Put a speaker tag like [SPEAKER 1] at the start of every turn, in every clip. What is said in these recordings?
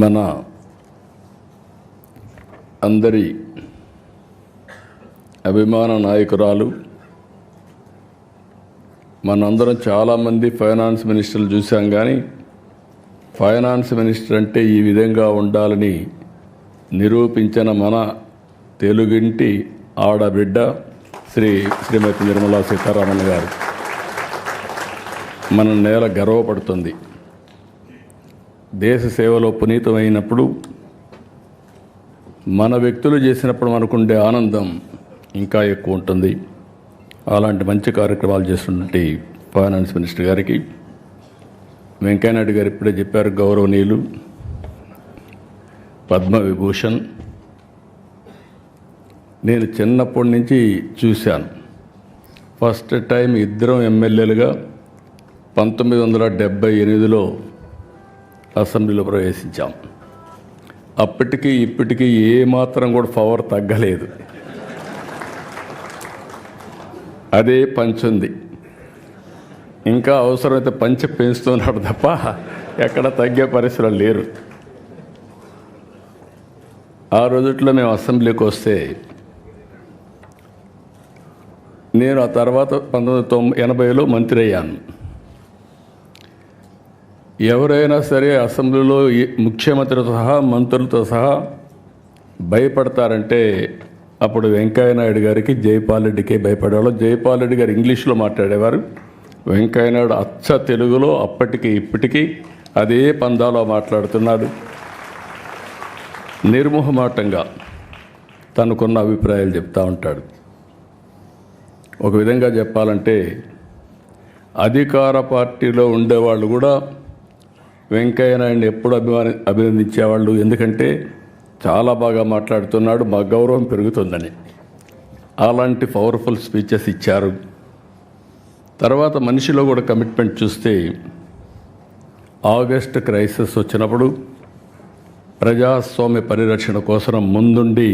[SPEAKER 1] మన అందరి అభిమాన నాయకురాలు, మనందరం చాలామంది ఫైనాన్స్ మినిస్టర్లు చూసాం, కానీ ఫైనాన్స్ మినిస్టర్ అంటే ఈ విధంగా ఉండాలని నిరూపించిన మన తెలుగింటి ఆడబిడ్డ శ్రీమతి నిర్మలా సీతారామన్ గారు మన నేల గర్వపడుతుంది. దేశ సేవలో పునీతమైనప్పుడు, మన వ్యక్తులు చేసినప్పుడు మనకుండే ఆనందం ఇంకా ఎక్కువ ఉంటుంది. అలాంటి మంచి కార్యక్రమాలు చేస్తున్నటువంటి ఫైనాన్స్ మినిస్టర్ గారికి, వెంకయ్యనాయుడు గారు ఇప్పుడే చెప్పారు, గౌరవనీయులు పద్మవిభూషణ్. నేను చిన్నప్పటి నుంచి చూశాను. ఫస్ట్ టైం ఇద్దరం ఎమ్మెల్యేలుగా 1978లో అసెంబ్లీలో ప్రవేశించాం. అప్పటికి ఇప్పటికీ ఏమాత్రం కూడా పవర్ తగ్గలేదు, అదే పంచుంది. ఇంకా అవసరమైతే పంచి పెంచుతున్నాడు తప్ప ఎక్కడ తగ్గే పరిస్థితులు లేరు. ఆ రోజుల్లో మేము అసెంబ్లీకి వస్తే, నేను ఆ తర్వాత 1980లో మంత్రి అయ్యాను. ఎవరైనా సరే అసెంబ్లీలో ముఖ్యమంత్రితో సహా మంత్రులతో సహా భయపడతారంటే అప్పుడు వెంకయ్యనాయుడు గారికి, జైపాల్ రెడ్డికి భయపడేవాళ్ళు. జైపాల్ రెడ్డి గారు ఇంగ్లీష్లో మాట్లాడేవారు, వెంకయ్యనాయుడు అచ్చ తెలుగులో అప్పటికి ఇప్పటికీ అదే పందాలో మాట్లాడుతున్నాడు. నిర్మోహమాటంగా తనకున్న అభిప్రాయాలు చెప్తూ ఉంటాడు. ఒక విధంగా చెప్పాలంటే అధికార పార్టీలో ఉండేవాళ్ళు కూడా వెంకయ్యనాయుడిని ఎప్పుడు అభినందించేవాళ్ళు. ఎందుకంటే చాలా బాగా మాట్లాడుతున్నాడు, మా గౌరవం పెరుగుతుందని. అలాంటి పవర్ఫుల్ స్పీచెస్ ఇచ్చారు. తర్వాత మనిషిలో కూడా కమిట్మెంట్ చూస్తే, ఆగస్ట్ క్రైసిస్ వచ్చినప్పుడు ప్రజాస్వామ్య పరిరక్షణ కోసం ముందుండి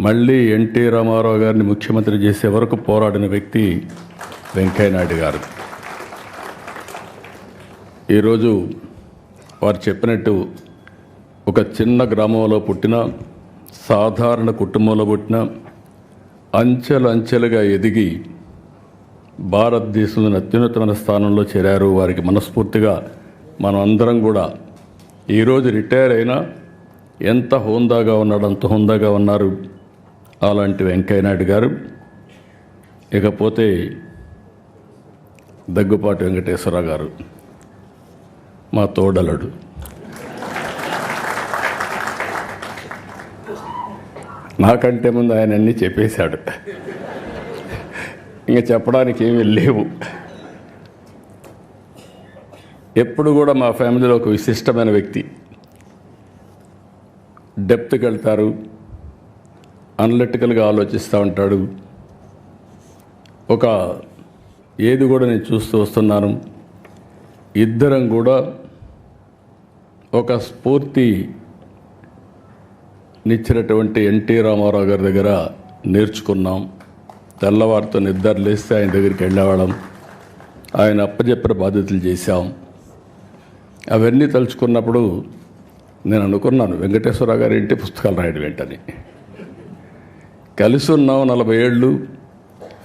[SPEAKER 1] మళ్ళీ ఎన్టీ రామారావు గారిని ముఖ్యమంత్రి చేసే వరకు పోరాడిన వ్యక్తి వెంకయ్యనాయుడు గారు. ఈరోజు వారు చెప్పినట్టు ఒక చిన్న గ్రామంలో పుట్టిన, సాధారణ కుటుంబంలో పుట్టిన, అంచెలుగా ఎదిగి భారతదేశంలోని అత్యున్నతమైన స్థానంలో చేరారు. వారికి మనస్ఫూర్తిగా మనం అందరం కూడా, ఈరోజు రిటైర్ అయినా ఎంత హోందాగా ఉన్నాడు అంత హోందాగా ఉన్నారు అలాంటి వెంకయ్యనాయుడు గారు. ఇకపోతే దగ్గుపాటి వెంకటేశ్వరరావు గారు, మా తోడలుడు. నాకంటే ముందు ఆయన అన్నీ చెప్పేశాడు, ఇంకా చెప్పడానికి ఏమీ లేవు. ఎప్పుడు కూడా మా ఫ్యామిలీలో ఒక విశిష్టమైన వ్యక్తి. డెప్త్కి వెళ్తారు, అనలిటికల్గా ఆలోచిస్తూ ఉంటాడు. ఏది కూడా నేను చూస్తూ వస్తున్నాను, ఇద్దరం కూడా ఒక స్ఫూర్తినిచ్చినటువంటి ఎన్టీ రామారావు గారి దగ్గర నేర్చుకున్నాం. తెల్లవారితో నిద్ర లేస్తే ఆయన దగ్గరికి వెళ్ళేవాళ్ళం, ఆయన అప్పచెప్పిన బాధ్యతలు చేశాం. అవన్నీ తలుచుకున్నప్పుడు నేను అనుకున్నాను, వెంకటేశ్వరరావు గారి ఇంటి పుస్తకాలు రాయడం ఏంటని. కలిసి ఉన్నాం 40 ఏళ్ళు,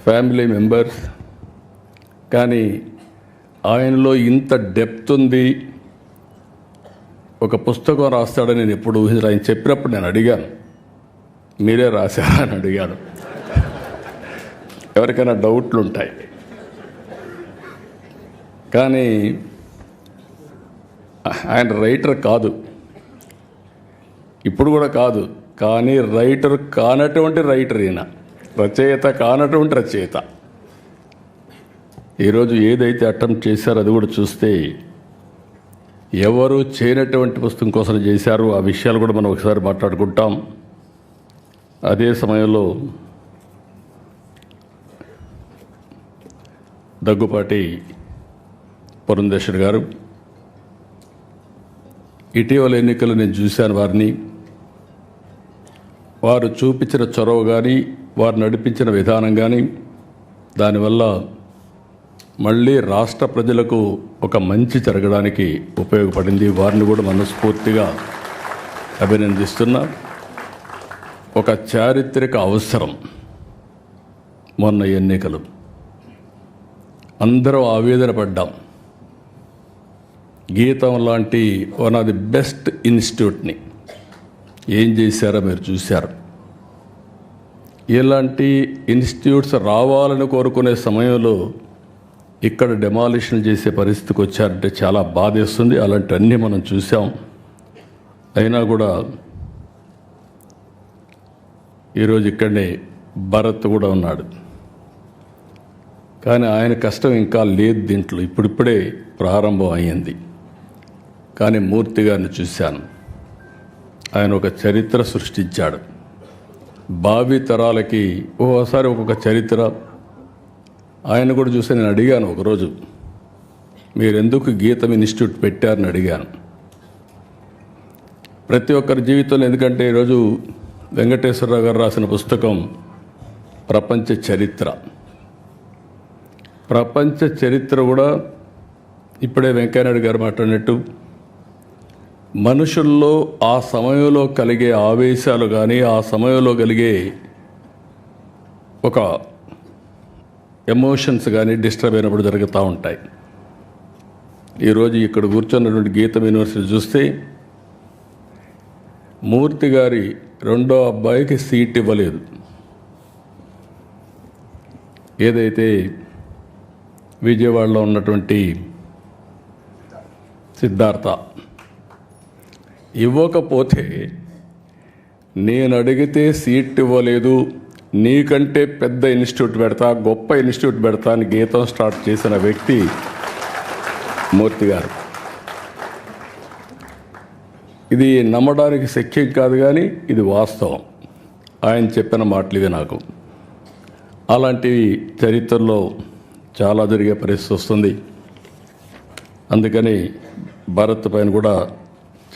[SPEAKER 1] ఫ్యామిలీ మెంబర్స్, కానీ ఆయనలో ఇంత డెప్త్ ఉంది, ఒక పుస్తకం రాస్తాడని నేను ఎప్పుడు ఊహించలేదు. ఆయన చెప్పినప్పుడు నేను అడిగాను, మీరే రాశారా అని అడిగాను. ఎవరికైనా డౌట్లు ఉంటాయి, కానీ ఆయన రైటర్ కాదు, ఇప్పుడు కూడా కాదు, కానీ రైటర్ కానటువంటి రైటర్ ఈయన, రచయిత కానటువంటి రచయిత. ఈరోజు ఏదైతే అటెంప్ట్ చేశారో అది కూడా చూస్తే ఎవరు చేయనటువంటి పుస్తకం కోసం చేశారు. ఆ విషయాలు కూడా మనం ఒకసారి మాట్లాడుకుంటాం. అదే సమయంలో దగ్గుపాటి పురంధేశ్వరి గారు, ఇటీవల ఎన్నికలు నేను చూశాను వారిని. వారు చూపించిన చొరవ కానీ, వారు నడిపించిన విధానం కానీ, దానివల్ల మళ్ళీ రాష్ట్ర ప్రజలకు ఒక మంచి జరగడానికి ఉపయోగపడింది. వారిని కూడా మనస్ఫూర్తిగా అభినందిస్తున్నా. ఒక చారిత్రక అవసరం మొన్న ఎన్నికలు, అందరూ ఆవేదన పడ్డాం. గీతం లాంటి వన్ ఆఫ్ ది బెస్ట్ ఇన్స్టిట్యూట్ని ఏం చేశారో మీరు చూశారు. ఇలాంటి ఇన్స్టిట్యూట్స్ రావాలని కోరుకునే సమయంలో ఇక్కడ డెమాలిషన్ చేసే పరిస్థితికి వచ్చారంటే చాలా బాధేస్తుంది. అలాంటివన్నీ మనం చూసాం. అయినా కూడా ఈరోజు ఇక్కడనే భరత్ కూడా ఉన్నాడు. కానీ ఆయన కష్టం ఇంకా లేదు దీంట్లో, ఇప్పుడిప్పుడే ప్రారంభం అయ్యింది. కానీ మూర్తి గారిని చూశాను. ఆయన ఒక చరిత్ర సృష్టించాడు. భావి తరాలకి ఓసారి ఒక్కొక్క చరిత్ర. ఆయన కూడా చూసి నేను అడిగాను ఒకరోజు, మీరెందుకు గీతం ఇన్స్టిట్యూట్ పెట్టారని అడిగాను. ప్రతి ఒక్కరి జీవితంలో, ఎందుకంటే ఈరోజు వెంకటేశ్వరరావు గారు రాసిన పుస్తకం ప్రపంచ చరిత్ర. ప్రపంచ చరిత్ర కూడా ఇప్పుడే వెంకయ్యనాయుడు గారు మాట్లాడినట్టు మనుషుల్లో ఆ సమయంలో కలిగే ఆవేశాలు కానీ, ఆ సమయంలో కలిగే ఒక ఎమోషన్స్ కానీ డిస్టర్బ్ అయినప్పుడు జరుగుతూ ఉంటాయి. ఈరోజు ఇక్కడ కూర్చున్నటువంటి గీతం యూనివర్సిటీ చూస్తే మూర్తి గారి రెండో అబ్బాయికి సీట్ ఇవ్వలేదు. ఏదైతే విజయవాడలో ఉన్నటువంటి సిద్ధార్థ ఇవ్వకపోతే, నేను అడిగితే సీట్ ఇవ్వలేదు, నీకంటే పెద్ద ఇన్స్టిట్యూట్ పెడతా, గొప్ప ఇన్స్టిట్యూట్ పెడతా అని గీతం స్టార్ట్ చేసిన వ్యక్తి మూర్తి గారు. ఇది నమ్మడానికి శక్యం కాదు, కానీ ఇది వాస్తవం. ఆయన చెప్పిన మాటలు ఇవి. నాకు అలాంటివి చరిత్రలో చాలా జరిగే పరిస్థితి వస్తుంది. అందుకని భారత్ పైన కూడా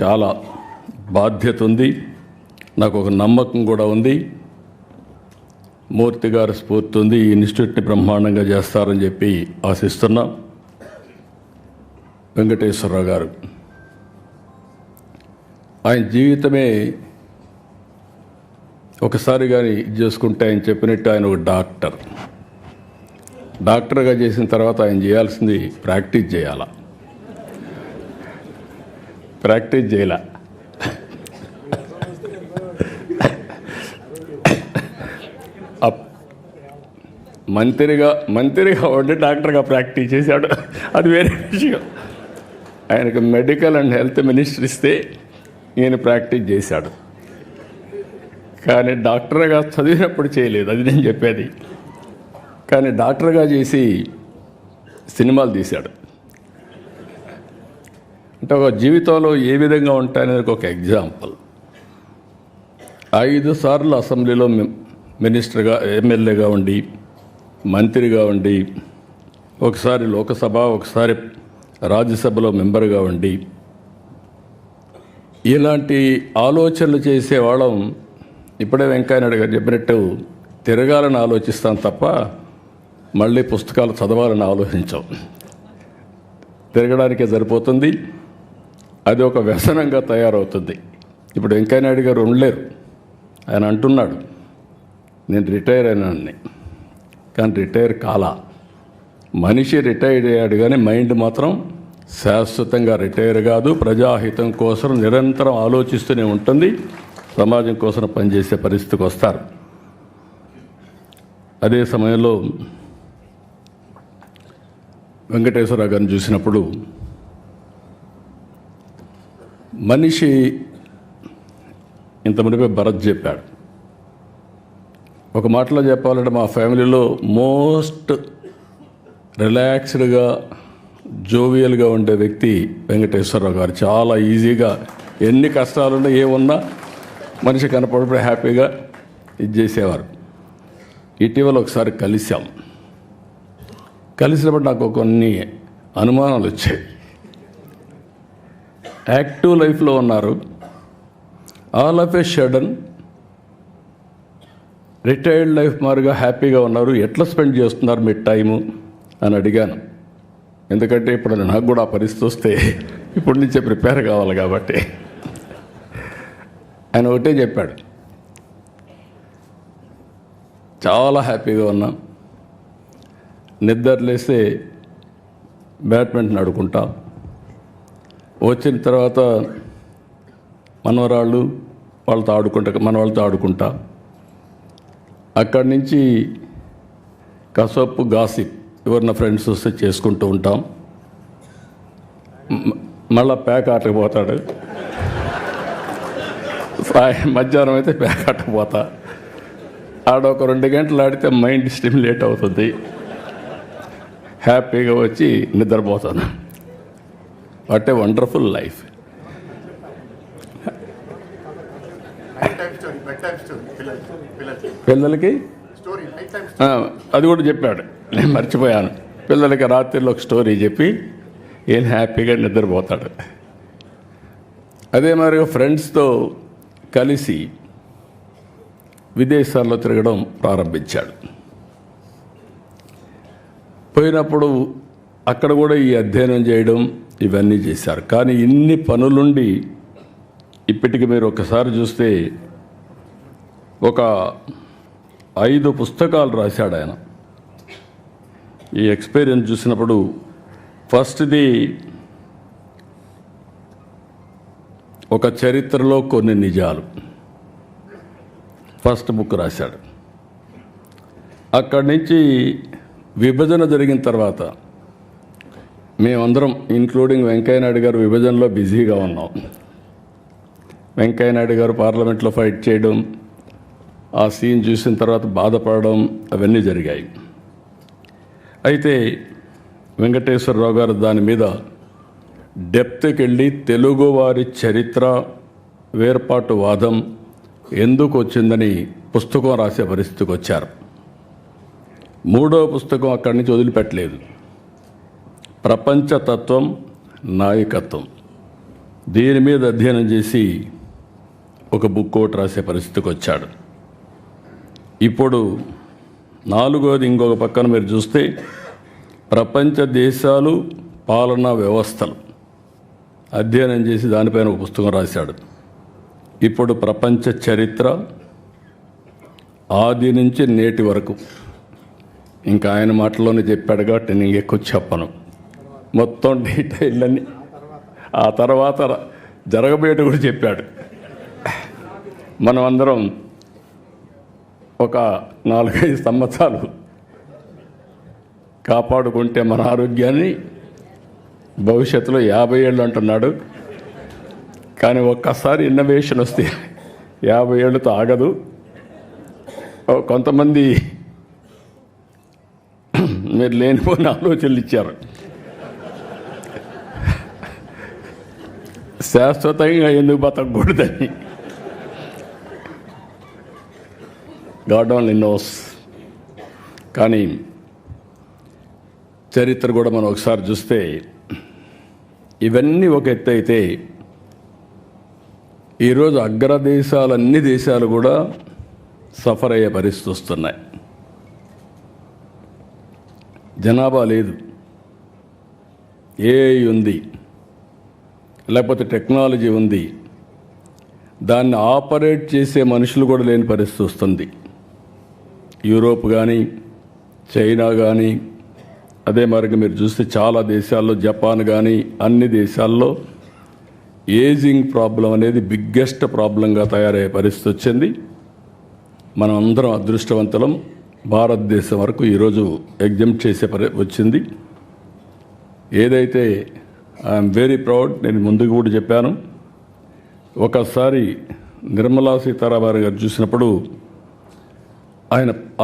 [SPEAKER 1] చాలా బాధ్యత ఉంది. నాకు ఒక నమ్మకం కూడా ఉంది. మూర్తి గారి స్ఫూర్తి ఉంది. ఈ ఇన్స్టిట్యూట్ని బ్రహ్మాండంగా చేస్తారని చెప్పి ఆశిస్తున్నా. వెంకటేశ్వరరావు గారు ఆయన జీవితమే ఒకసారి కానీ చేసుకుంటే, ఆయన చెప్పినట్టు ఆయన ఒక డాక్టర్గా చేసిన తర్వాత ఆయన చేయాల్సింది ప్రాక్టీస్ చేయాల. ప్రాక్టీస్ చేయాల. మంత్రిగా ఉండి డాక్టర్గా ప్రాక్టీస్ చేశాడు, అది వేరే విషయం. ఆయనకు మెడికల్ అండ్ హెల్త్ మినిస్టర్ ఇస్తే ఈయన ప్రాక్టీస్ చేశాడు. కానీ డాక్టర్గా చదివినప్పుడు చేయలేదు, అది నేను చెప్పేది. కానీ డాక్టర్గా చేసి సినిమాలు తీశాడు. అంటే ఒక జీవితంలో ఏ విధంగా ఉంటాయనేది ఒక ఎగ్జాంపుల్. 5 సార్లు అసెంబ్లీలో మినిస్టర్గా, ఎమ్మెల్యేగా ఉండి, మంత్రిగా ఉండి, ఒకసారి లోకసభ, ఒకసారి రాజ్యసభలో మెంబర్గా ఉండి, ఇలాంటి ఆలోచనలు చేసేవాళ్ళం. ఇప్పుడే వెంకయ్యనాయుడు గారు చెప్పినట్టు తిరగాలని ఆలోచిస్తాం తప్ప మళ్ళీ పుస్తకాలు చదవాలని ఆలోచించాం. తిరగడానికే సరిపోతుంది. అది ఒక వ్యసనంగా తయారవుతుంది. ఇప్పుడు వెంకయ్యనాయుడు గారు ఉండలేరు. ఆయన అంటున్నాడు, నేను రిటైర్ అయినాన్ని. కానీ రిటైర్ కాలా. మనిషి రిటైర్ అయ్యాడు, కానీ మైండ్ మాత్రం శాశ్వతంగా రిటైర్ కాదు. ప్రజాహితం కోసం నిరంతరం ఆలోచిస్తూనే ఉంటుంది. సమాజం కోసం పనిచేసే పరిస్థితికి వస్తారు. అదే సమయంలో వెంకటేశ్వరరావు గారిని చూసినప్పుడు మనిషి ఇంత మునిపే భరత్ చెప్పాడు. ఒక మాటలో చెప్పాలంటే మా ఫ్యామిలీలో మోస్ట్ రిలాక్స్డ్గా, జోవియల్గా ఉండే వ్యక్తి వెంకటేశ్వరరావు గారు. చాలా ఈజీగా ఎన్ని కష్టాలున్నా ఏమున్నా మనిషి కనపడినప్పుడు హ్యాపీగా ఇది చేసేవారు. ఇటీవల ఒకసారి కలిసినప్పుడు నాకు కొన్ని అనుమానాలు వచ్చాయి. యాక్టివ్ లైఫ్లో ఉన్నారు, all of A sudden retired life మారుగా హ్యాపీగా ఉన్నారు. ఎట్లా స్పెండ్ చేస్తున్నారు మీ టైము అని అడిగాను. ఎందుకంటే ఇప్పుడు నాకు కూడా ఆ పరిస్థితి వస్తే ఇప్పటి నుంచే ప్రిపేర్ కావాలి కాబట్టి. ఆయన ఒకటే చెప్పాడు, చాలా హ్యాపీగా ఉన్నాం, నిద్రలేస్తే బ్యాడ్మింటన్ ఆడుకుంటా, వచ్చిన తర్వాత మనవరాళ్ళు వాళ్ళతో ఆడుకుంటా, మన వాళ్ళతో ఆడుకుంటా, అక్కడి నుంచి కసపు గాసిప్ ఎవరిన ఫ్రెండ్స్ వస్తే చేసుకుంటూ ఉంటాం. మళ్ళా ప్యాక్ ఆటకు పోతాడు, మధ్యాహ్నం అయితే ప్యాక్ ఆటకు పోతా, ఆడ ఒక 2 గంటలు ఆడితే మైండ్ స్టిమ్యులేట్ అవుతుంది, హ్యాపీగా వచ్చి నిద్రపోతాను. What a wonderful life. పిల్లలకి అది కూడా చెప్పాడు, నేను మర్చిపోయాను. పిల్లలకి రాత్రిలో ఒక స్టోరీ చెప్పి ఏం హ్యాపీగా నిద్రపోతాడు. అదే మరి ఫ్రెండ్స్తో కలిసి విదేశాల్లో తిరగడం ప్రారంభించాడు. పోయినప్పుడు అక్కడ కూడా ఈ అధ్యయనం చేయడం ఇవన్నీ చేశారు. కానీ ఇన్ని పనులుండి ఇప్పటికి మీరు ఒకసారి చూస్తే ఒక 5 పుస్తకాలు రాశాడు ఆయన. ఈ ఎక్స్పీరియన్స్ చూసినప్పుడు ఫస్ట్ది ఒక చరిత్రలో కొన్ని నిజాలు, ఫస్ట్ బుక్ రాశాడు. అక్కడి నుంచి విభజన జరిగిన తర్వాత మేమందరం ఇంక్లూడింగ్ వెంకయ్యనాయుడు గారు విభజనలో బిజీగా ఉన్నాం. వెంకయ్యనాయుడు గారు పార్లమెంట్లో ఫైట్ చేయడం, ఆ సీన్ చూసిన తర్వాత బాధపడడం అవన్నీ జరిగాయి. అయితే వెంకటేశ్వరరావు గారు దాని మీద డెప్త్కి వెళ్ళి తెలుగువారి చరిత్ర వేర్పాటు వాదం ఎందుకు వచ్చిందని పుస్తకం రాసే పరిస్థితికి వచ్చారు. 3వ పుస్తకం అక్కడి నుంచి వదిలిపెట్టలేదు, ప్రపంచతత్వం నాయకత్వం. దీని మీద అధ్యయనం చేసి ఒక బుక్ ఒకటి రాసే పరిస్థితికి వచ్చాడు. ఇప్పుడు 4వది ఇంకొక పక్కన మీరు చూస్తే ప్రపంచ దేశాలు పాలనా వ్యవస్థలు అధ్యయనం చేసి దానిపైన ఒక పుస్తకం రాశాడు. ఇప్పుడు ప్రపంచ చరిత్ర ఆది నుంచి నేటి వరకు, ఇంకా ఆయన మాటల్లోనే చెప్పాడు కాబట్టి నేను ఎక్కువ చెప్పను, మొత్తం డీటెయిల్ అన్ని ఆ తర్వాత జరగబోయేట కూడా చెప్పాడు. మనం అందరం ఒక 4-5 సంవత్సరాలు కాపాడుకుంటే మన ఆరోగ్యాన్ని భవిష్యత్తులో 50 ఏళ్ళు అంటున్నాడు. కానీ ఒక్కసారి ఇన్నోవేషన్ వస్తే 50 ఏళ్ళతో ఆగదు. కొంతమంది మీరు లేనిపోయిన ఆలోచనలు ఇచ్చారు. శాశ్వతంగా ఎందుకు బతకూడదని. God only knows. కానీ చరిత్ర కూడా మనం ఒకసారి చూస్తే ఇవన్నీ ఒక ఎత్తు అయితే ఈరోజు అగ్రదేశాలు అన్ని దేశాలు కూడా సఫర్ అయ్యే పరిస్థితి వస్తున్నాయి. జనాభా లేదు, ఏఐ ఉంది, లేకపోతే టెక్నాలజీ ఉంది, దాన్ని ఆపరేట్ చేసే మనుషులు కూడా లేని పరిస్థితి వస్తుంది. యూరోప్ కానీ చైనా కానీ అదే మరి మీరు చూస్తే చాలా దేశాల్లో, జపాన్ కానీ అన్ని దేశాల్లో ఏజింగ్ ప్రాబ్లం అనేది బిగ్గెస్ట్ ప్రాబ్లంగా తయారయ్యే పరిస్థితి వచ్చింది. మనం అందరం అదృష్టవంతులం, భారతదేశం వరకు ఈరోజు ఎగ్జామ్ట్ చేసే వచ్చింది. ఏదైతే ఐఎమ్ వెరీ ప్రౌడ్, నేను ముందుకు కూడా చెప్పాను. ఒకసారి నిర్మలా సీతారామన్ గారు చూసినప్పుడు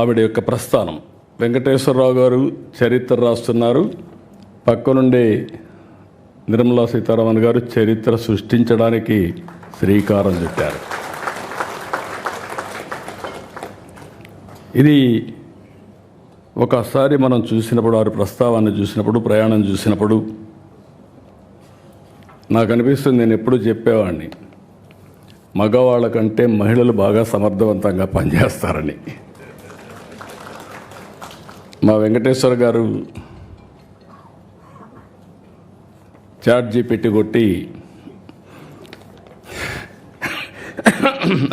[SPEAKER 1] ఆవిడ యొక్క ప్రస్థానం, వెంకటేశ్వరరావు గారు చరిత్ర రాస్తున్నారు, పక్కనుండే నిర్మలా సీతారామన్ గారు చరిత్ర సృష్టించడానికి శ్రీకారం చుట్టారు. ఇది ఒకసారి మనం చూసినప్పుడు, వారి ప్రస్తావాన్ని చూసినప్పుడు, ప్రయాణం చూసినప్పుడు నాకు అనిపిస్తుంది, నేను ఎప్పుడూ చెప్పేవాడిని, మగవాళ్ళ కంటే మహిళలు బాగా సమర్థవంతంగా పనిచేస్తారని. మా వెంకటేశ్వర గారు చాట్ జీపీటీ కొట్టి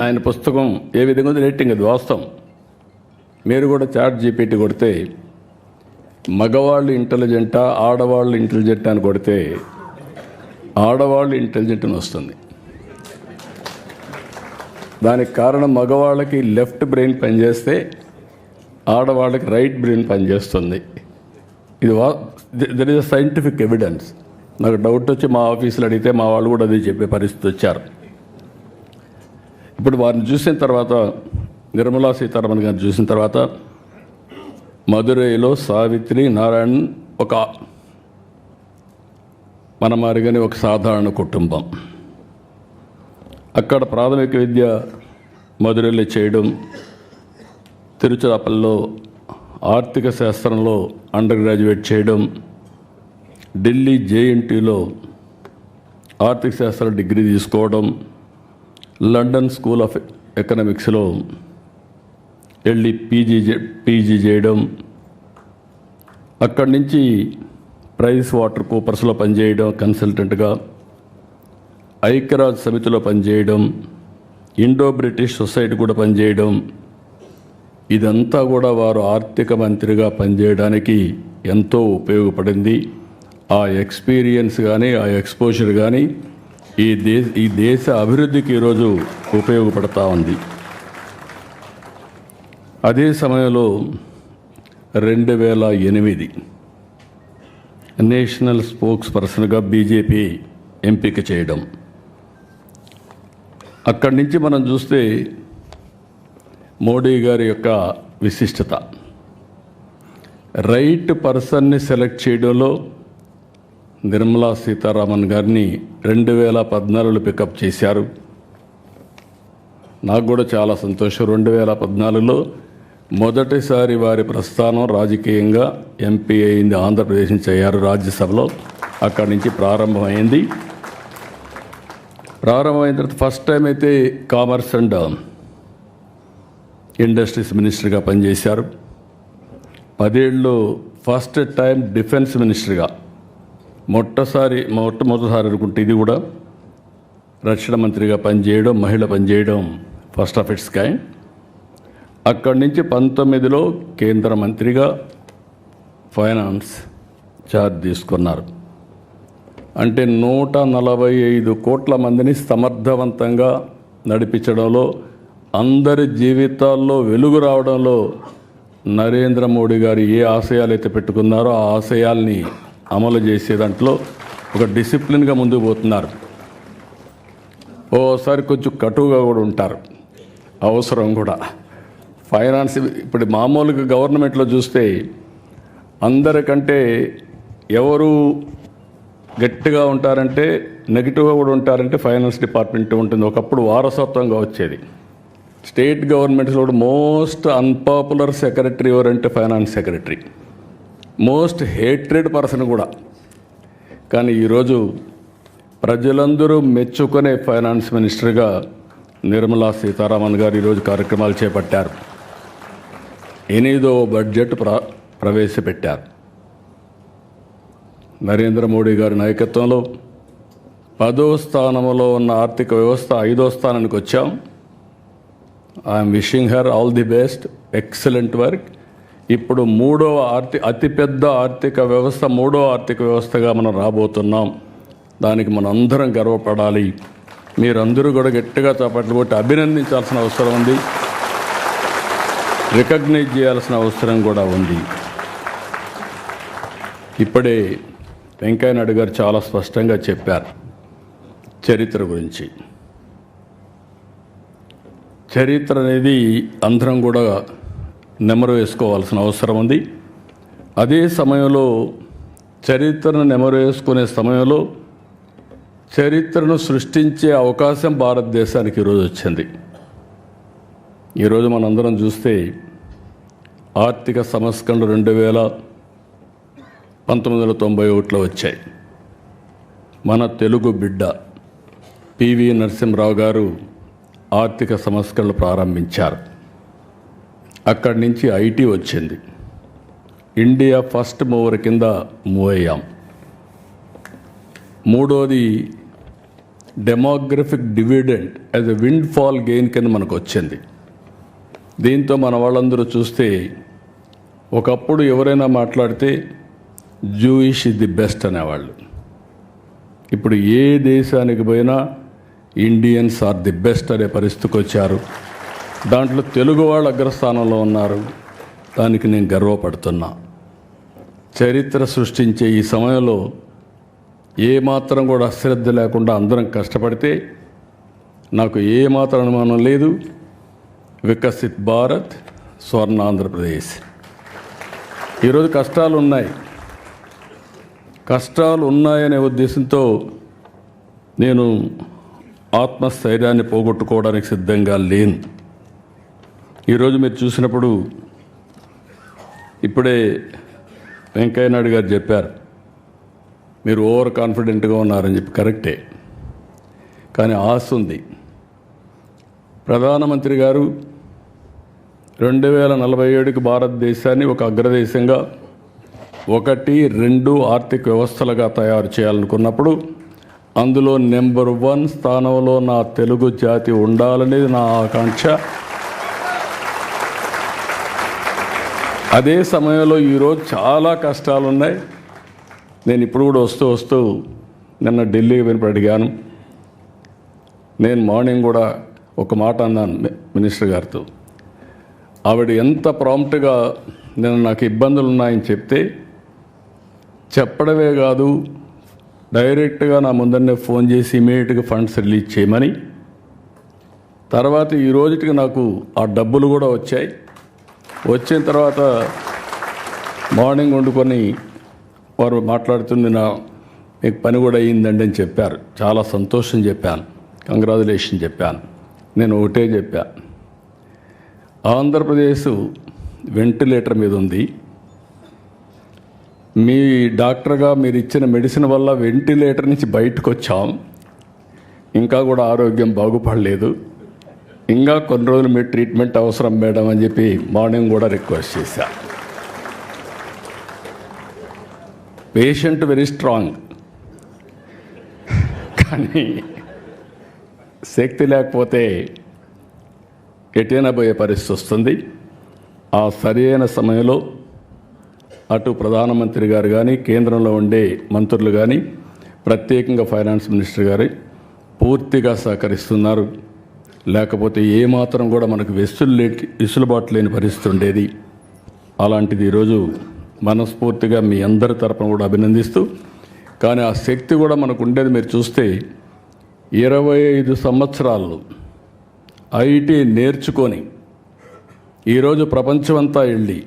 [SPEAKER 1] ఆయన పుస్తకం ఏ విధంగా ఉంది రేటింగ్, అది వాస్తవం. మీరు కూడా చాట్ జీపీటీ కొడితే మగవాళ్ళు ఇంటెలిజెంటా ఆడవాళ్ళు ఇంటెలిజెంటా అని కొడితే ఆడవాళ్ళు ఇంటెలిజెంట్ అని వస్తుంది. దానికి కారణం మగవాళ్ళకి లెఫ్ట్ బ్రెయిన్ పనిచేస్తే ఆడవాళ్ళకి రైట్ బ్రెయిన్ పనిచేస్తుంది. ఇది there is a scientific evidence. నాకు డౌట్ వచ్చి మా ఆఫీసులో అడిగితే మా వాళ్ళు కూడా అదే చెప్పే పరిస్థితి వచ్చారు. ఇప్పుడు వారిని చూసిన తర్వాత, నిర్మలా సీతారామన్ గారిని చూసిన తర్వాత, మదురైలో సావిత్రి నారాయణ్ ఒక మన మారిగానే ఒక సాధారణ కుటుంబం. అక్కడ ప్రాథమిక విద్య మదురైలో చేయడం, తిరుచిరాపల్లిలో ఆర్థిక శాస్త్రంలో అండర్ గ్రాడ్యుయేట్ చేయడం, ఢిల్లీ జేఎన్టీలో ఆర్థిక శాస్త్ర డిగ్రీ తీసుకోవడం, లండన్ స్కూల్ ఆఫ్ ఎకనామిక్స్లో వెళ్ళి పీజీ చేయడం, అక్కడి నుంచి ప్రైస్ వాటర్ కూపర్స్లో పనిచేయడం కన్సల్టెంట్గా, ఐక్యరాజ్య సమితిలో పనిచేయడం, ఇండో బ్రిటిష్ సొసైటీ కూడా పనిచేయడం. ఇదంతా కూడా వారు ఆర్థిక మంత్రిగా పనిచేయడానికి ఎంతో ఉపయోగపడింది. ఆ ఎక్స్పీరియన్స్ కానీ ఆ ఎక్స్పోజర్ కానీ ఈ దేశ అభివృద్ధికి ఈరోజు ఉపయోగపడతా ఉంది. అదే సమయంలో 2008 నేషనల్ స్పోక్స్ పర్సన్గా బీజేపీ ఎంపిక చేయడం. అక్కడి నుంచి మనం చూస్తే మోడీ గారి యొక్క విశిష్టత, రైట్ పర్సన్ని సెలెక్ట్ చేయడంలో నిర్మలా సీతారామన్ గారిని 2014లో పికప్ చేశారు. నాకు కూడా చాలా సంతోషం. 2014లో మొదటిసారి వారి ప్రస్థానం రాజకీయంగా ఎంపీ అయింది. ఆంధ్రప్రదేశ్ నుంచి అయ్యారు రాజ్యసభలో. అక్కడి నుంచి ప్రారంభమైంది. ప్రారంభమైన తర్వాత ఫస్ట్ టైం అయితే కామర్స్ అండ్ ఇండస్ట్రీస్ మినిస్టర్గా పనిచేశారు. 10 ఏళ్ళు ఫస్ట్ టైం డిఫెన్స్ మినిస్టర్గా, మొట్టమొదటిసారి అనుకుంటే ఇది కూడా రక్షణ మంత్రిగా పనిచేయడం, మహిళ పనిచేయడం ఫస్ట్ ఆఫ్ ఇట్స్ కైండ్. అక్కడి నుంచి 19లో కేంద్ర మంత్రిగా ఫైనాన్స్ ఛార్జ్ తీసుకున్నారు. అంటే 145 కోట్ల మందిని సమర్థవంతంగా నడిపించడంలో, అందరి జీవితాల్లో వెలుగు రావడంలో నరేంద్ర మోడీ గారు ఏ ఆశయాలు అయితే పెట్టుకున్నారో ఆ ఆశయాల్ని అమలు చేసే దాంట్లో ఒక డిసిప్లిన్గా ముందుకు పోతున్నారు. ఓసారి కొంచెం కటువుగా కూడా ఉంటారు, అవసరం కూడా. ఫైనాన్స్ ఇప్పుడు మామూలుగా గవర్నమెంట్లో చూస్తే అందరికంటే ఎవరు గట్టిగా ఉంటారంటే, నెగిటివ్గా కూడా ఉంటారంటే ఫైనాన్స్ డిపార్ట్మెంట్ ఉంటుంది. ఒకప్పుడు వారసత్వంగా వచ్చేది. స్టేట్ గవర్నమెంట్స్లో కూడా మోస్ట్ అన్పాపులర్ సెక్రటరీ ఎవరంటే finance secretary, most hatred person కూడా. కానీ ఈరోజు ప్రజలందరూ మెచ్చుకునే ఫైనాన్స్ మినిస్టర్గా నిర్మలా సీతారామన్ గారు ఈరోజు కార్యక్రమాలు చేపట్టారు. 8వ బడ్జెట్ ప్రవేశపెట్టారు. నరేంద్ర మోడీ గారి నాయకత్వంలో 10వ స్థానంలో ఉన్న ఆర్థిక వ్యవస్థ 5వ స్థానానికి వచ్చాం. I'm wishing her all the best, excellent work. ఇప్పుడు అతిపెద్ద ఆర్థిక వ్యవస్థ, 3వ ఆర్థిక వ్యవస్థగా మనం రాబోతున్నాం. దానికి మనం అందరం గర్వపడాలి. మీరందరూ కూడా గట్టిగా చప్పట్లు కొట్టి అభినందించాల్సిన అవసరం ఉంది, రికగ్నైజ్ చేయాల్సిన అవసరం కూడా ఉంది. ఇప్పుడే వెంకయ్య నాయుడు గారు చాలా స్పష్టంగా చెప్పారు చరిత్ర గురించి. చరిత్ర అనేది అందరం కూడా నెమరు వేసుకోవాల్సిన అవసరం ఉంది. అదే సమయంలో చరిత్రను నెమరు వేసుకునే సమయంలో చరిత్రను సృష్టించే అవకాశం భారతదేశానికి ఈరోజు వచ్చింది. ఈరోజు మనందరం చూస్తే ఆర్థిక సంస్కరణలు 1991లో వచ్చాయి. మన తెలుగు బిడ్డ పివి నరసింహరావు గారు ఆర్థిక సంస్కరణలు ప్రారంభించారు. అక్కడి నుంచి ఐటీ వచ్చింది. ఇండియా ఫస్ట్ మూవర్ కింద మూవ్ అయ్యాం. మూడోది demographic dividend as a wind fall gain కింద మనకు వచ్చింది. దీంతో మన వాళ్ళందరూ చూస్తే ఒకప్పుడు ఎవరైనా మాట్లాడితే జూయిష్ ఇస్ ది బెస్ట్ అనేవాళ్ళు. ఇప్పుడు ఏ దేశానికి పోయినా ఇండియన్స్ ఆర్ ది బెస్ట్ అనే పరిస్థితికి వచ్చారు. దాంట్లో తెలుగు వాళ్ళు అగ్రస్థానంలో ఉన్నారు. దానికి నేను గర్వపడుతున్నా. చరిత్ర సృష్టించే ఈ సమయంలో ఏమాత్రం కూడా అశ్రద్ధ లేకుండా అందరం కష్టపడితే నాకు ఏమాత్రం అనుమానం లేదు, వికసిత్ భారత్, స్వర్ణ ఆంధ్రప్రదేశ్. ఈరోజు కష్టాలు ఉన్నాయనే ఉద్దేశంతో నేను ఆత్మస్థైర్యాన్ని పోగొట్టుకోవడానికి సిద్ధంగా లేను. ఈరోజు మీరు చూసినప్పుడు ఇప్పుడే వెంకయ్య నాయుడు గారు చెప్పారు, మీరు ఓవర్ కాన్ఫిడెంట్గా ఉన్నారని చెప్పి. కరెక్టే, కానీ ఆశ ఉంది. ప్రధానమంత్రి గారు 2047కి భారతదేశాన్ని ఒక అగ్రదేశంగా 1, 2 ఆర్థిక వ్యవస్థలుగా తయారు చేయాలనుకున్నప్పుడు అందులో నెంబర్ 1 స్థానంలో నా తెలుగు జాతి ఉండాలనేది నా ఆకాంక్ష. అదే సమయంలో ఈరోజు చాలా కష్టాలు ఉన్నాయి. నేను ఇప్పుడు కూడా వస్తూ నిన్న ఢిల్లీకి వెనుపడి అడిగాను. నేను మార్నింగ్ కూడా ఒక మాట అన్నాను మినిస్టర్ గారితో. ఆవిడ ఎంత ప్రాంప్ట్గా నేను నాకు ఇబ్బందులు ఉన్నాయని చెప్తే చెప్పడమే కాదు, డైరెక్ట్గా నా ముందరనే ఫోన్ చేసి ఇమీడియట్గా ఫండ్స్ రిలీజ్ చేయమని. తర్వాత ఈ రోజుకి నాకు ఆ డబ్బులు కూడా వచ్చాయి. వచ్చిన తర్వాత మార్నింగ్ వండుకొని వారు మాట్లాడుతుంది, మీకు పని కూడా అయ్యిందండి అని చెప్పారు. చాలా సంతోషం చెప్పాను, కంగ్రాచులేషన్ చెప్పాను. నేను ఒకటే చెప్పా, ఆంధ్రప్రదేశ్ వెంటిలేటర్ మీద ఉంది. మీ డాక్టర్గా మీరు ఇచ్చిన మెడిసిన్ వల్ల వెంటిలేటర్ నుంచి బయటకు వచ్చాం. ఇంకా కూడా ఆరోగ్యం బాగుపడలేదు. ఇంకా కొన్ని రోజులు మీ ట్రీట్మెంట్ అవసరం మేడం అని చెప్పి మార్నింగ్ కూడా రిక్వెస్ట్ చేశా. పేషెంట్ వెరీ స్ట్రాంగ్, కానీ శక్తి లేకపోతే ఎటైనా పోయే పరిస్థితి వస్తుంది. ఆ సరైన సమయంలో అటు ప్రధానమంత్రి గారు కానీ, కేంద్రంలో ఉండే మంత్రులు కానీ, ప్రత్యేకంగా ఫైనాన్స్ మినిస్టర్ గారు పూర్తిగా సహకరిస్తున్నారు. లేకపోతే ఏమాత్రం కూడా మనకు వెసులుబాటు లేని పరిస్థితి ఉండేది. అలాంటిది ఈరోజు మనస్ఫూర్తిగా మీ అందరి తరపున కూడా అభినందిస్తూ, కానీ ఆ శక్తి కూడా మనకు ఉండేది. మీరు చూస్తే 25 సంవత్సరాలు ఐటీ నేర్చుకొని ఈరోజు ప్రపంచమంతా వెళ్ళి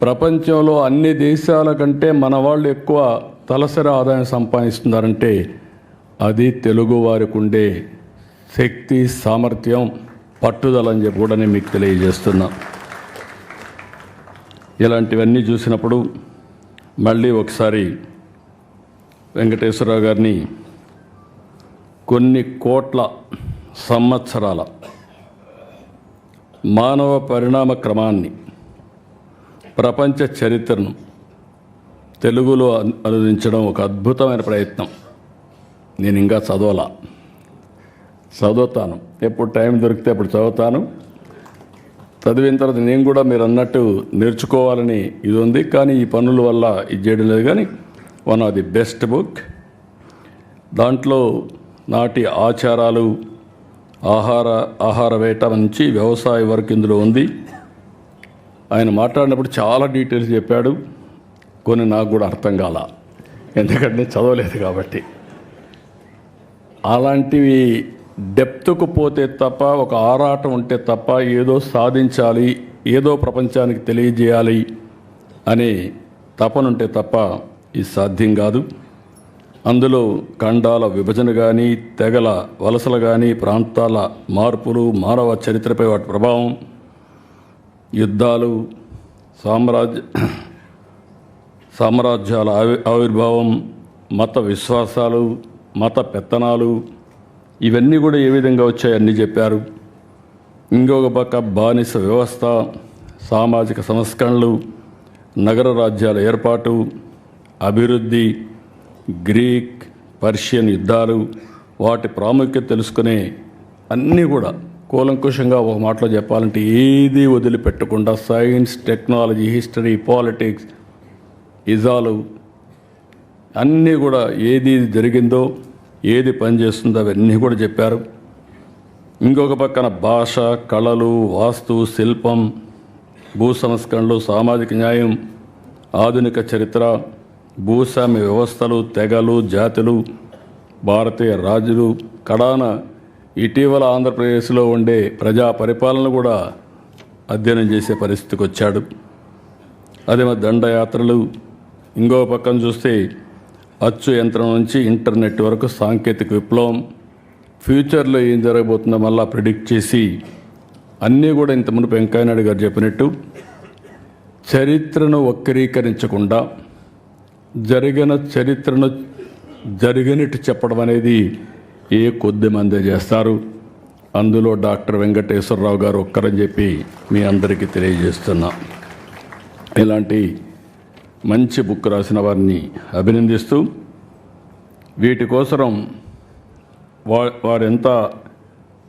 [SPEAKER 1] ప్రపంచంలో అన్ని దేశాల కంటే మన వాళ్ళు ఎక్కువ తలసరి ఆదాయం సంపాదిస్తున్నారంటే అది తెలుగు వారికి ఉండే శక్తి, సామర్థ్యం, పట్టుదల అని చెప్పి కూడా నేను మీకు తెలియజేస్తున్నా. ఇలాంటివన్నీ చూసినప్పుడు మళ్ళీ ఒకసారి వెంకటేశ్వరరావు గారిని కొన్ని కోట్ల సంవత్సరాల మానవ పరిణామ క్రమాన్ని, ప్రపంచ చరిత్రను తెలుగులో అనువదించడం ఒక అద్భుతమైన ప్రయత్నం. నేను ఇంకా చదువుతాను, ఎప్పుడు టైం దొరికితే అప్పుడు చదువుతాను. చదివిన తర్వాత నేను కూడా మీరు అన్నట్టు నేర్చుకోవాలని ఇది ఉంది. కానీ ఈ పనుల వల్ల ఇది చేయడం లేదు. కానీ one of the best book. దాంట్లో నాటి ఆచారాలు, ఆహార వేట నుంచి వ్యవసాయ వరకు ఇందులో ఉంది. ఆయన మాట్లాడినప్పుడు చాలా డీటెయిల్స్ చెప్పాడు. కొన్ని నాకు కూడా అర్థం కాల, ఎందుకంటే నేను చదవలేదు కాబట్టి. అలాంటివి డెప్త్కు పోతే తప్ప, ఒక ఆరాటం ఉంటే తప్ప, ఏదో సాధించాలి, ఏదో ప్రపంచానికి తెలియజేయాలి అనే తపనుంటే తప్ప ఇది సాధ్యం కాదు. అందులో ఖండాల విభజన కానీ, తెగల వలసలు కానీ, ప్రాంతాల మార్పులు, మానవ చరిత్రపై వాటి ప్రభావం, యుద్ధాలు, సామ్రాజ్యాల ఆవిర్భావం, మత విశ్వాసాలు, మత పెత్తనాలు, ఇవన్నీ కూడా ఏ విధంగా వచ్చాయన్నీ చెప్పారు. ఇంకొక పక్క బానిస వ్యవస్థ, సామాజిక సంస్కరణలు, నగర రాజ్యాల ఏర్పాటు, అభివృద్ధి, గ్రీక్, పర్షియన్ యుద్ధాలు, వాటి ప్రాముఖ్యత తెలుసుకునే అన్నీ కూడా కూలంకుషంగా ఒక మాటలో చెప్పాలంటే ఏది వదిలిపెట్టకుండా సైన్స్, టెక్నాలజీ, హిస్టరీ, పాలిటిక్స్, ఇజాలు అన్నీ కూడా ఏది జరిగిందో, ఏది పనిచేస్తుందో అవన్నీ కూడా చెప్పారు. ఇంకొక పక్కన భాష, కళలు, వాస్తు, శిల్పం, భూ సంస్కరణలు, సామాజిక న్యాయం, ఆధునిక చరిత్ర, భూస్వామ్య వ్యవస్థలు, తెగలు, జాతులు, భారతీయ రాజులు, కడాన ఇటీవల ఆంధ్రప్రదేశ్లో ఉండే ప్రజా పరిపాలన కూడా అధ్యయనం చేసే పరిస్థితికి వచ్చాడు. అదే మరి దండయాత్రలు, ఇంకో పక్కన చూస్తే అచ్చు యంత్రం నుంచి ఇంటర్నెట్ వరకు సాంకేతిక విప్లవం, ఫ్యూచర్లో ఏం జరగబోతుందో మళ్ళా ప్రిడిక్ట్ చేసి అన్నీ కూడా ఇంత మునుపు వెంకయ్యనాయుడు గారు చెప్పినట్టు చరిత్రను వక్రీకరించకుండా జరిగిన చరిత్రను జరిగినట్టు చెప్పడం అనేది ఏ కొద్ది మందే చేస్తారు. అందులో డాక్టర్ వెంకటేశ్వరరావు గారు ఒక్కరని చెప్పి మీ అందరికీ తెలియజేస్తున్నా. ఇలాంటి మంచి బుక్ రాసిన వారిని అభినందిస్తూ వీటి కోసం వారెంత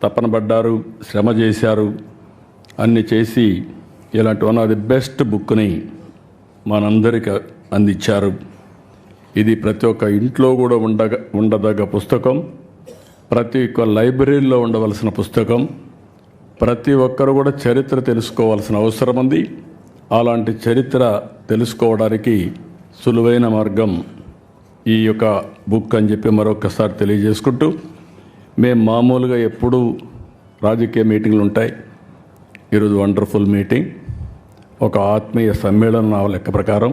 [SPEAKER 1] తపన పడ్డారు, శ్రమ చేశారు, అన్ని చేసి ఇలాంటి వన్ ఆఫ్ ది బెస్ట్ బుక్ని మనందరికీ అందించారు. ఇది ప్రతి ఒక్క ఇంట్లో కూడా ఉండదగ్గ పుస్తకం, ప్రతి ఒక్క లైబ్రరీలో ఉండవలసిన పుస్తకం. ప్రతి ఒక్కరు కూడా చరిత్ర తెలుసుకోవాల్సిన అవసరం ఉంది. అలాంటి చరిత్ర తెలుసుకోవడానికి సులువైన మార్గం ఈ యొక్క బుక్ అని చెప్పి మరొకసారి తెలియజేసుకుంటూ, మేము మామూలుగా ఎప్పుడూ రాజకీయ మీటింగ్లు ఉంటాయి. ఈరోజు వండర్ఫుల్ మీటింగ్, ఒక ఆత్మీయ సమ్మేళనం. నా లెక్క ప్రకారం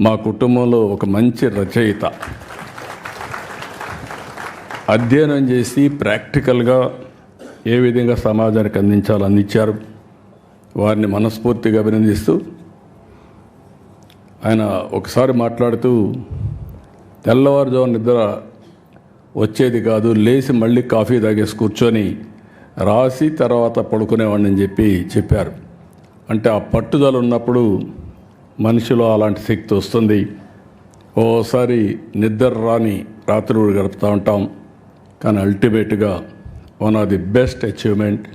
[SPEAKER 1] మా కుటుంబంలో ఒక మంచి రచయిత అధ్యయనం చేసి ప్రాక్టికల్గా ఏ విధంగా సమాజానికి అందించారు. వారిని మనస్ఫూర్తిగా అభినందిస్తూ, ఆయన ఒకసారి మాట్లాడుతూ తెల్లవారుజామున నిద్ర వచ్చేది కాదు, లేచి మళ్ళీ కాఫీ తాగేసి కూర్చొని రాసి తర్వాత పడుకునేవాడిని అని చెప్పారు. అంటే ఆ పట్టుదల ఉన్నప్పుడు మనిషిలో అలాంటి శక్తి వస్తుంది. ఓసారి నిద్ర రాని రాత్రులు గడుపుతూ ఉంటాం, కానీ అల్టిమేట్గా one of the best achievement.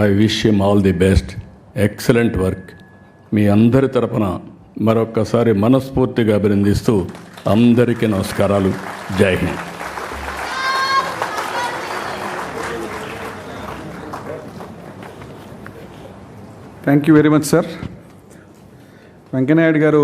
[SPEAKER 1] I wish him all the best. Excellent work. మీ అందరి తరపున మరొక్కసారి మనస్ఫూర్తిగా అభినందిస్తూ అందరికీ నమస్కారాలు. Jai Hind.
[SPEAKER 2] Thank you very much sir. Venkaiah Naidu గారు